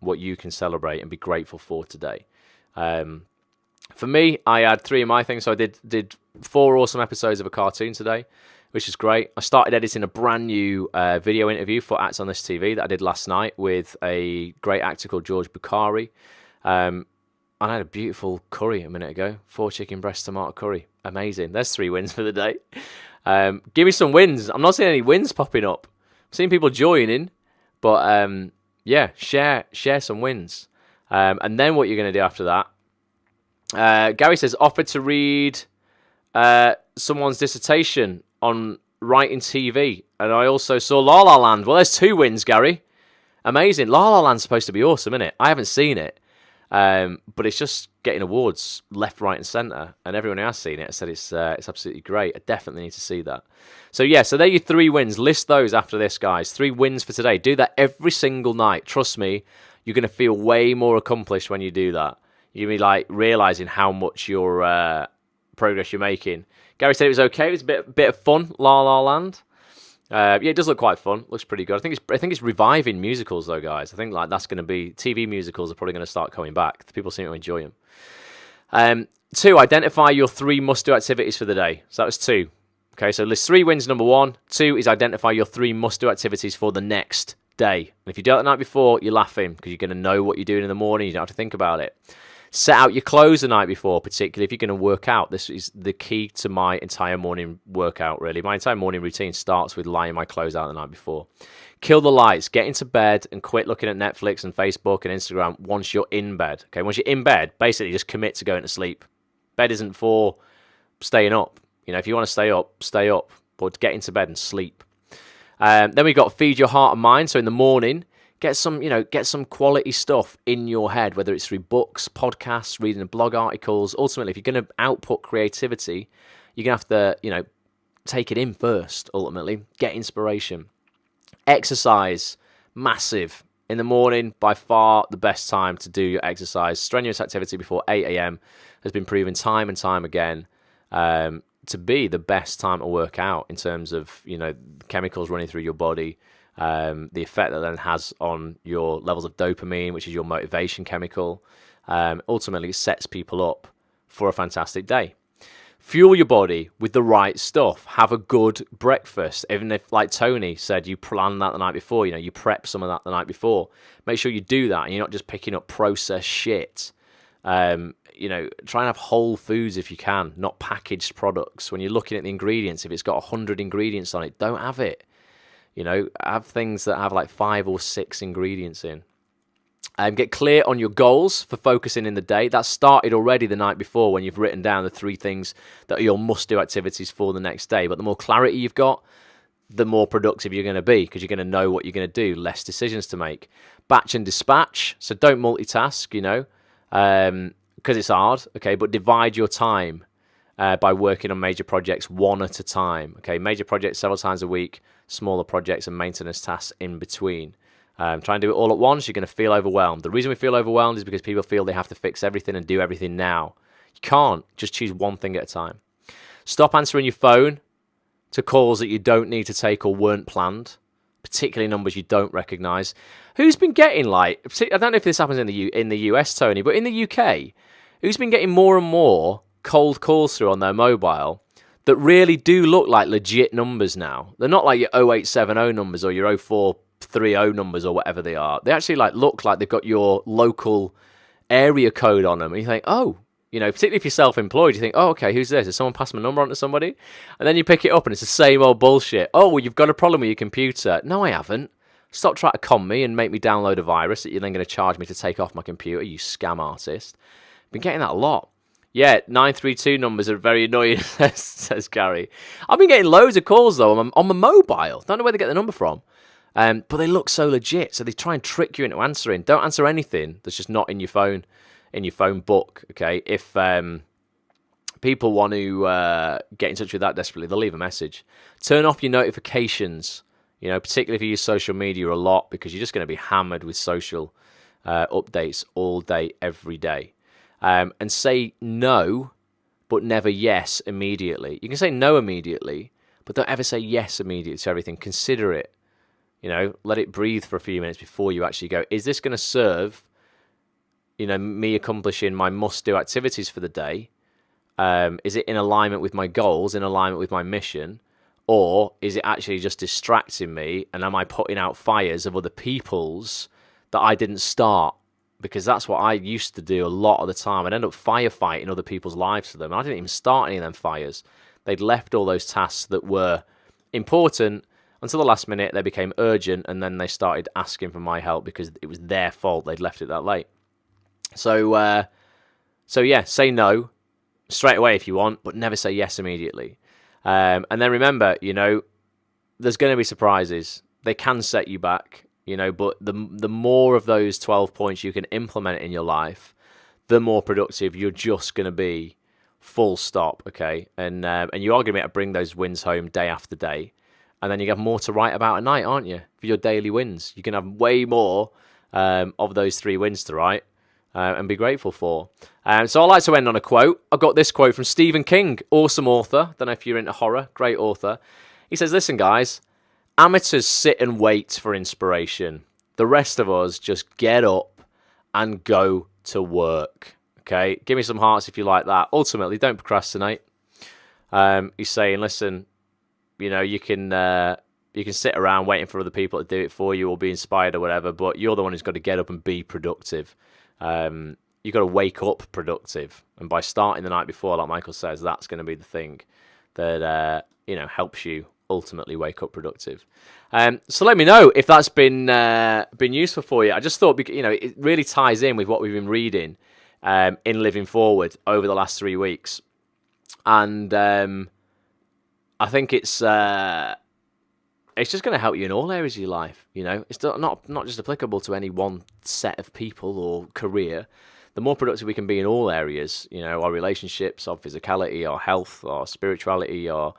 what you can celebrate and be grateful for today. For me, I had 3 of my things. So I did 4 awesome episodes of a cartoon today, which is great. I started editing a brand new video interview for Acts on This TV that I did last night with a great actor called George Bukhari. And I had a beautiful curry a minute ago. 4 chicken breast tomato curry. Amazing. There's 3 wins for the day. Give me some wins. I'm not seeing any wins popping up. I'm seeing people joining, but share some wins. And then what you're going to do after that. Gary says, offered to read someone's dissertation on writing TV. And I also saw La La Land. Well, there's 2 wins, Gary. Amazing. La La Land's supposed to be awesome, isn't it? I haven't seen it. But it's just getting awards left, right, and centre. And everyone who has seen it has said it's absolutely great. I definitely need to see that. So they're your 3 wins. List those after this, guys. 3 wins for today. Do that every single night. Trust me, you're going to feel way more accomplished when you do that. You're going to be realising how much your progress you're making. Gary said it was okay. It was a bit of fun, La La Land. It does look quite fun. Looks pretty good. I think it's reviving musicals though, guys. I think that's going to be TV musicals are probably going to start coming back. People seem to enjoy them. 2, identify your 3 must-do activities for the day. So that was 2. Okay, so list 3 wins. Number 1. 2 is identify your 3 must-do activities for the next day. And if you do it the night before, you're laughing because you're going to know what you're doing in the morning. You don't have to think about it. Set out your clothes the night before, particularly if you're going to work out. This is the key to my entire morning workout, really. My entire morning routine starts with lying my clothes out the night before. Kill the lights. Get into bed and quit looking at Netflix and Facebook and Instagram once you're in bed. Okay, once you're in bed, basically just commit to going to sleep. Bed isn't for staying up. If you want to stay up, stay up. But get into bed and sleep. Then we've got feed your heart and mind. So in the morning, get some quality stuff in your head, whether it's through books, podcasts, reading blog articles. Ultimately, if you're going to output creativity, you're going to have to, take it in first, ultimately. Get inspiration. Exercise, massive. In the morning, by far the best time to do your exercise. Strenuous activity before 8 a.m. has been proven time and time again to be the best time to work out in terms of, chemicals running through your body. The effect that then has on your levels of dopamine, which is your motivation chemical, ultimately sets people up for a fantastic day. Fuel your body with the right stuff. Have a good breakfast. Even if, like Tony said, you plan that the night before, you prep some of that the night before. Make sure you do that and you're not just picking up processed shit. Try and have whole foods if you can, not packaged products. When you're looking at the ingredients, if it's got 100 ingredients on it, don't have it. Have things that have like 5 or 6 ingredients in. Get clear on your goals for focusing in the day. That started already the night before when you've written down the 3 things that are your must-do activities for the next day. But the more clarity you've got, the more productive you're going to be, because you're going to know what you're going to do, less decisions to make. Batch and dispatch, so don't multitask, because it's hard, okay, but divide your time by working on major projects one at a time, okay, major projects several times a week, smaller projects and maintenance tasks in between. Try and do it all at once, you're going to feel overwhelmed. The reason we feel overwhelmed is because people feel they have to fix everything and do everything now. You can't, just choose one thing at a time. Stop answering your phone to calls that you don't need to take or weren't planned, particularly numbers you don't recognise. Who's been getting, like, I don't know if this happens in the US, Tony, but in the UK, who's been getting more and more cold calls through on their mobile that really do look like legit numbers now? They're not like your 0870 numbers or your 0430 numbers or whatever they are. They actually look like they've got your local area code on them. And you think, oh, particularly if you're self-employed, you think, oh, okay, who's this? Has someone passed my number on to somebody? And then you pick it up and it's the same old bullshit. Oh, well, you've got a problem with your computer. No, I haven't. Stop trying to con me and make me download a virus that you're then going to charge me to take off my computer, you scam artist. Been getting that a lot. Yeah, 932 numbers are very annoying, says Gary. I've been getting loads of calls, though, on my mobile. Don't know where they get the number from. But they look so legit, so they try and trick you into answering. Don't answer anything that's just not in your phone book, okay? If people want to get in touch with that desperately, they'll leave a message. Turn off your notifications, particularly if you use social media a lot, because you're just going to be hammered with social updates all day, every day. And say no, but never yes immediately. You can say no immediately, but don't ever say yes immediately to everything. Consider it. Let it breathe for a few minutes before you actually go, is this going to serve me accomplishing my must-do activities for the day? Is it in alignment with my goals, in alignment with my mission? Or is it actually just distracting me? And am I putting out fires of other people's that I didn't start? Because that's what I used to do a lot of the time. I'd end up firefighting other people's lives for them. I didn't even start any of them fires. They'd left all those tasks that were important until the last minute. They became urgent, and then they started asking for my help because it was their fault they'd left it that late. So yeah, say no straight away if you want, but never say yes immediately. And then remember, there's going to be surprises. They can set you back, but the more of those 12 points you can implement in your life, the more productive you're just going to be, full stop, okay? And you are going to be able to bring those wins home day after day. And then you have more to write about at night, aren't you? For your daily wins. You can have way more of those 3 wins to write. And be grateful for. So I like to end on a quote. I got this quote from Stephen King, awesome author. Don't know if you're into horror, great author. He says, listen guys, amateurs sit and wait for inspiration. The rest of us just get up and go to work. Okay, give me some hearts if you like that. Ultimately, don't procrastinate. He's saying, listen, you can sit around waiting for other people to do it for you or be inspired or whatever, but you're the one who's got to get up and be productive. You've got to wake up productive, and by starting the night before, like Michael says, that's going to be the thing that helps you ultimately wake up productive. So let me know if that's been useful for you. I just thought it really ties in with what we've been reading in Living Forward over the last 3 weeks, and I think it's just going to help you in all areas of your life. It's not just applicable to any one set of people or career. The more productive we can be in all areas, our relationships, our physicality, our health, our spirituality, our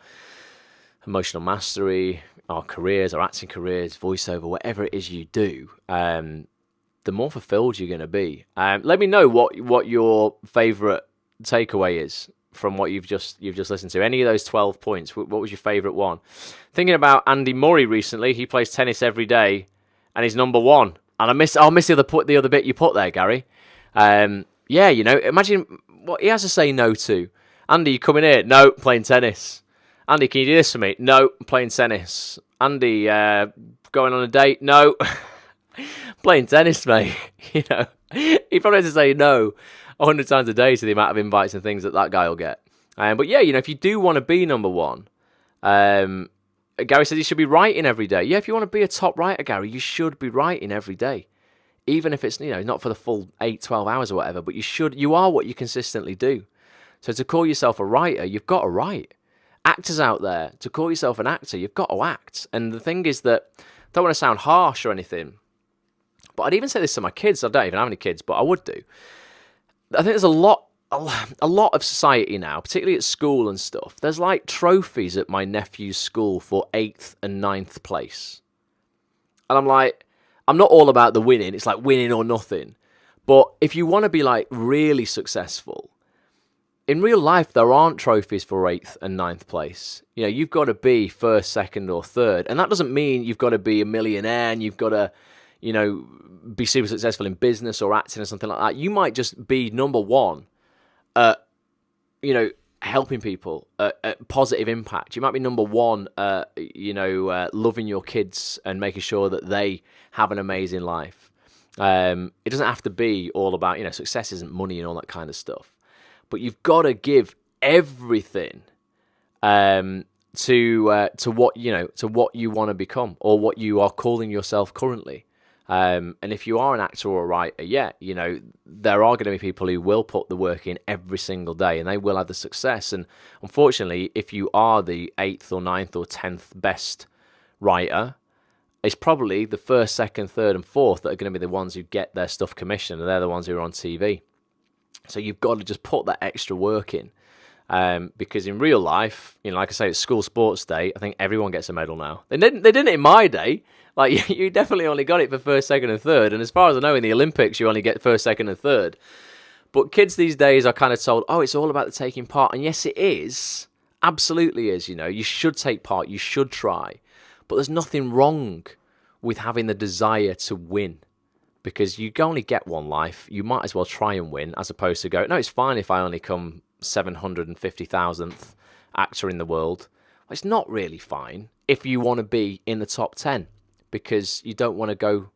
emotional mastery, our careers, our acting careers, voiceover, whatever it is you do, the more fulfilled you're going to be. Let me know what your favourite takeaway is from what you've just listened to. Any of those 12 points, what was your favourite one? Thinking about Andy Murray recently, he plays tennis every day, and he's number 1. And I'll miss the other bit you put there, Gary. Imagine what he has to say no to. Andy, you coming here? No, playing tennis. Andy, can you do this for me? No, playing tennis. Andy, going on a date? No, playing tennis, mate. He probably has to say no 100 times a day to the amount of invites and things that guy will get. But yeah, if you do want to be number 1, Gary says you should be writing every day. Yeah, if you want to be a top writer, Gary, you should be writing every day. Even if it's, not for the full 8-12 hours or whatever, but you are what you consistently do. So to call yourself a writer, you've got to write. actors out there, to call yourself an actor, you've got to act. And the thing is that, I don't want to sound harsh or anything, but I'd even say this to my kids. I don't even have any kids, but I would do. I think there's a lot of society now, particularly at school and stuff. There's like trophies at my nephew's school for 8th and 9th place. And I'm like, I'm not all about the winning. It's like winning or nothing. But if you want to be like really successful, in real life, there aren't trophies for 8th and 9th place. You know, you've got to be 1st, 2nd, or 3rd. And that doesn't mean you've got to be a millionaire and you've got to, you know, be super successful in business or acting or something like that. You might just be number one at, you know, helping people, at positive impact. You might be number one at, you know, loving your kids and making sure that they have an amazing life. It doesn't have to be all about, you know, success isn't money and all that kind of stuff. But you've got to give everything to what, you know, to what you want to become or what you are calling yourself currently. And if you are an actor or a writer, yeah, you know, there are going to be people who will put the work in every single day and they will have the success. And unfortunately, if you are the 8th or 9th or 10th best writer, it's probably the 1st, 2nd, 3rd, and 4th that are going to be the ones who get their stuff commissioned, and they're the ones who are on TV. So you've got to just put that extra work in. Because in real life, you know, like I say, it's school sports day. I think everyone gets a medal now. They didn't it in my day. Like, you definitely only got it for 1st, 2nd, and 3rd. And as far as I know, in the Olympics, you only get 1st, 2nd, and 3rd. But kids these days are kind of told, oh, it's all about the taking part. And yes, it is. Absolutely is, you know. You should take part. You should try. But there's nothing wrong with having the desire to win. Because you only get one life. You might as well try and win, as opposed to go, no, it's fine if I only come 750,000th actor in the world. Well, it's not really fine if you want to be in the top 10, because you don't want to go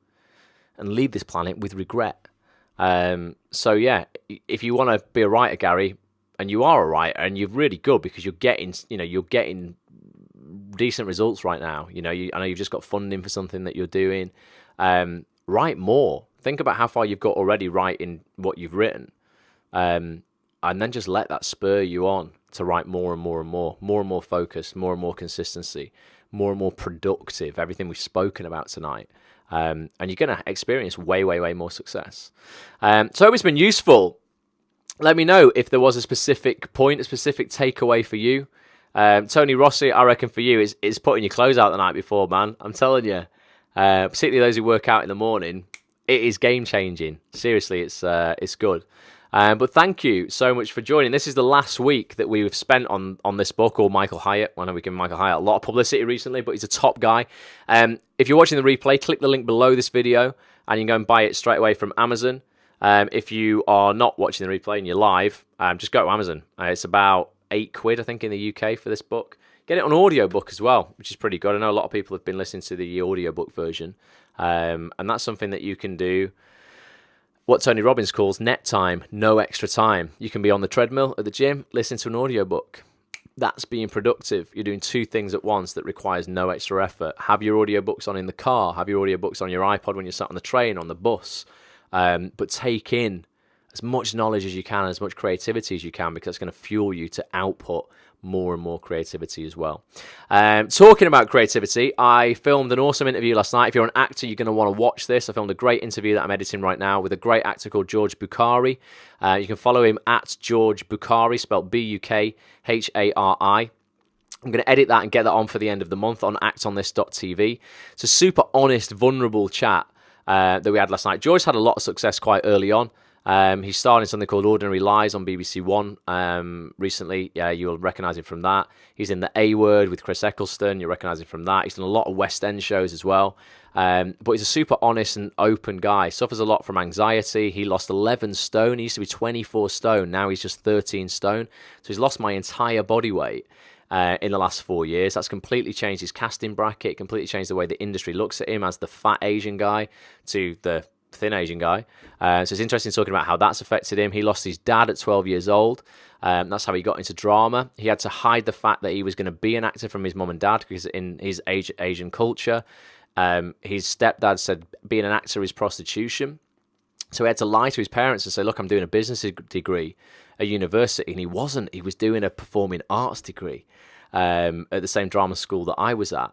and leave this planet with regret. So yeah, if you want to be a writer, Gary, and you are a writer, and you're really good because you're getting decent results right now. You know, I know you've just got funding for something that you're doing. Write more. Think about how far you've got already writing what you've written. And then just let that spur you on to write more and more and more. More and more focus, more and more consistency, more and more productive, everything we've spoken about tonight. And you're going to experience way, way, way more success. So I hope it's been useful. Let me know if there was a specific point, a specific takeaway for you. Tony Rossi, I reckon for you, is putting your clothes out the night before, man. I'm telling you. Particularly those who work out in the morning, it is game-changing. Seriously, it's good. But thank you so much for joining. This is the last week that we've spent on this book, or Michael Hyatt. I know we've given Michael Hyatt a lot of publicity recently, but he's a top guy. If you're watching the replay, click the link below this video, and you can go and buy it straight away from Amazon. If you are not watching the replay and you're live, just go to Amazon. It's about £8, I think, in the UK for this book. Get it on audiobook as well, which is pretty good. I know a lot of people have been listening to the audiobook version, and that's something that you can do, what Tony Robbins calls net time, no extra time. You can be on the treadmill at the gym, listen to an audiobook. That's being productive. You're doing two things at once that requires no extra effort. Have your audiobooks on in the car, have your audiobooks on your iPod when you're sat on the train, on the bus, but take in as much knowledge as you can, as much creativity as you can, because it's going to fuel you to output more and more creativity as well. Talking about creativity, I filmed an awesome interview last night. If you're an actor, you're going to want to watch this. I filmed a great interview that I'm editing right now with a great actor called George Bukhari. You can follow him at George Bukhari, spelled Bukhari. I'm going to edit that and get that on for the end of the month on actonthis.tv. It's a super honest, vulnerable chat that we had last night. George had a lot of success quite early on. He's starring something called Ordinary Lies on BBC One recently. Yeah, you'll recognise him from that. He's in The A Word with Chris Eccleston. You'll recognise him from that. He's done a lot of West End shows as well. But he's a super honest and open guy. Suffers a lot from anxiety. He lost 11 stone. He used to be 24 stone. Now he's just 13 stone. So he's lost my entire body weight in the last 4 years. That's completely changed his casting bracket, completely changed the way the industry looks at him as the fat Asian guy to the thin Asian guy. So it's interesting talking about how that's affected him. He lost his dad at 12 years old. That's how he got into drama. He had to hide the fact that he was going to be an actor from his mum and dad, because in his Asian culture, his stepdad said being an actor is prostitution. So he had to lie to his parents and say, look, I'm doing a business degree at university. And he wasn't. He was doing a performing arts degree. at the same drama school that I was at.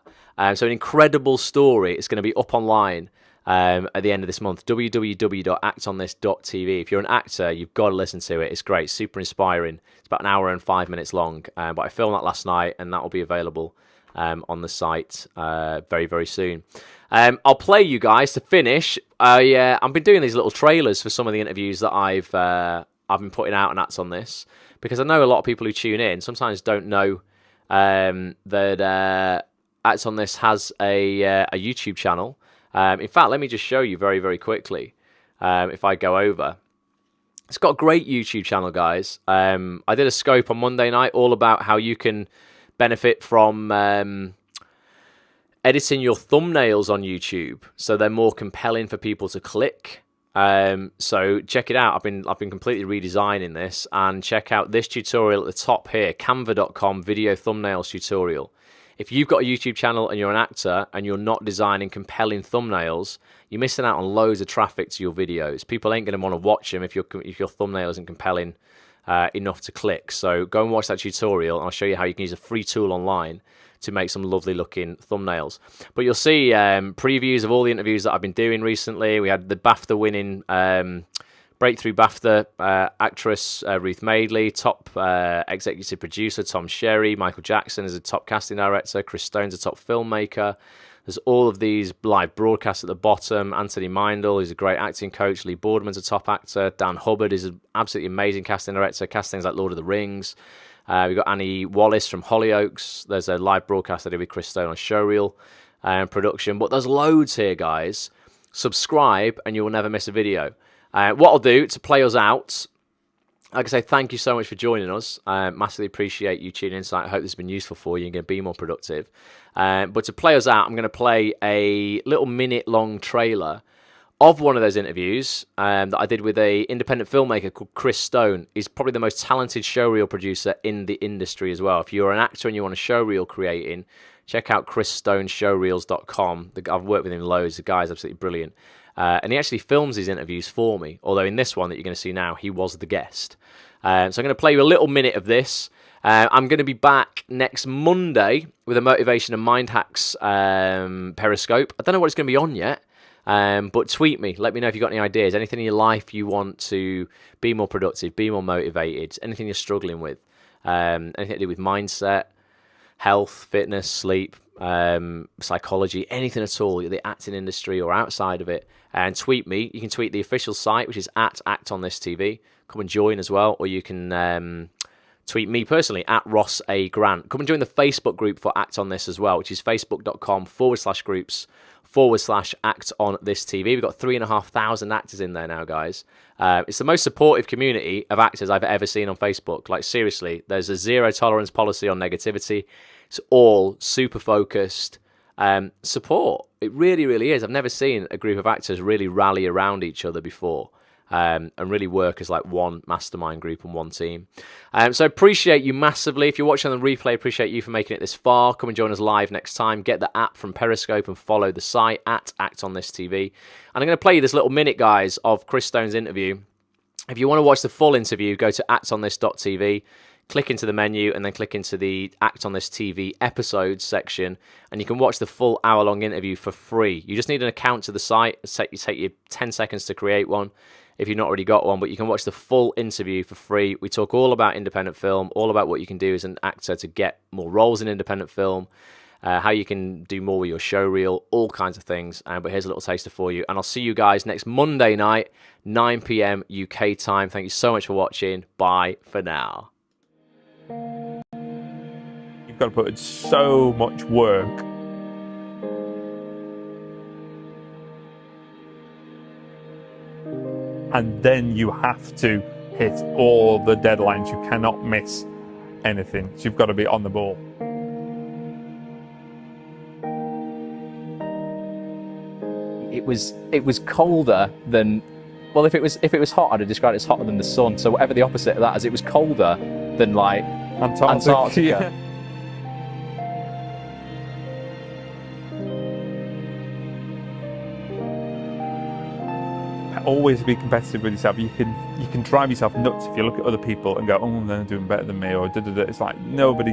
So an incredible story. It's going to be up online at the end of this month. www.actonthis.tv. If you're an actor, you've got to listen to it. It's great, super inspiring. It's about an hour and 5 minutes long, but I filmed that last night, and that will be available on the site very, very soon. I'll play you guys to finish. I've been doing these little trailers for some of the interviews that I've been putting out on Acts on This, because I know a lot of people who tune in sometimes don't know that Acts on This has a YouTube channel. In fact, let me just show you very, very quickly. If I go over, it's got a great YouTube channel, guys. I did a scope on Monday night all about how you can benefit from editing your thumbnails on YouTube so they're more compelling for people to click. So check it out. I've been completely redesigning this, and check out this tutorial at the top here, canva.com video thumbnails tutorial. If you've got a YouTube channel and you're an actor and you're not designing compelling thumbnails, you're missing out on loads of traffic to your videos. People ain't going to want to watch them if your thumbnail isn't compelling enough to click. So go and watch that tutorial, and I'll show you how you can use a free tool online to make some lovely looking thumbnails. But you'll see previews of all the interviews that I've been doing recently. We had the BAFTA winning breakthrough BAFTA actress Ruth Madeley, top executive producer Tom Sherry, Michael Jackson is a top casting director, Chris Stone's a top filmmaker. There's all of these live broadcasts at the bottom. Anthony Mindel, who's a great acting coach. Lee Boardman's a top actor. Dan Hubbard is an absolutely amazing casting director. Cast things like Lord of the Rings. We've got Annie Wallace from Hollyoaks. There's a live broadcast I did with Chris Stone on Showreel production. But there's loads here, guys. Subscribe and you will never miss a video. What I'll do to play us out, like I say, thank you so much for joining us. Massively appreciate you tuning in. So I hope this has been useful for you. You're going to be more productive. But to play us out, I'm going to play a little minute-long trailer of one of those interviews that I did with a independent filmmaker called Chris Stone. He's probably the most talented showreel producer in the industry as well. If you're an actor and you want a showreel creating, check out chrisstoneshowreels.com. I've worked with him loads. The guy's absolutely brilliant. And he actually films these interviews for me, although in this one that you're going to see now, he was the guest. So I'm going to play you a little minute of this. I'm going to be back next Monday with a Motivation and Mind Hacks Periscope. I don't know what it's going to be on yet, but tweet me. Let me know if you've got any ideas, anything in your life you want to be more productive, be more motivated, anything you're struggling with, anything to do with mindset, health, fitness, sleep, psychology, anything at all, the acting industry or outside of it, and tweet me. You can tweet the official site, which is at ActOnThisTV. Come and join as well, or you can tweet me personally at Ross A. Grant. Come and join the Facebook group for Act On This as well, which is facebook.com/groups/ActOnThisTV. We've got 3,500 actors in there now, guys. It's the most supportive community of actors I've ever seen on Facebook. Like, seriously, there's a zero tolerance policy on negativity. It's all super focused support. It really, really is. I've never seen a group of actors really rally around each other before. And really work as like one mastermind group and one team. So appreciate you massively. If you're watching on the replay, appreciate you for making it this far. Come and join us live next time. Get the app from Periscope and follow the site at ActOnThisTV. And I'm going to play you this little minute, guys, of Chris Stone's interview. If you want to watch the full interview, go to actonthis.tv, click into the menu, and then click into the Act On This TV episodes section, and you can watch the full hour-long interview for free. You just need an account to the site. It'll take you 10 seconds to create one if you've not already got one, but you can watch the full interview for free. We talk all about independent film, all about what you can do as an actor to get more roles in independent film, how you can do more with your show reel, all kinds of things. But here's a little taster for you, and I'll see you guys next Monday night, 9 p.m. UK time. Thank you so much for watching. Bye for now. You've got to put in so much work. And then you have to hit all the deadlines. You cannot miss anything. So you've got to be on the ball. It was colder than, well, if it was hot, I'd have described it as hotter than the sun. So whatever the opposite of that is, it was colder than like Antarctica. Yeah. Always be competitive with yourself. You can drive yourself nuts if you look at other people and go, oh, they're doing better than me, or da-da-da. It's like nobody.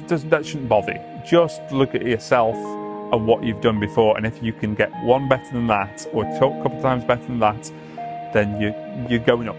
that shouldn't bother you. Just look at yourself and what you've done before, and if you can get one better than that, or a couple of times better than that, then you're going up.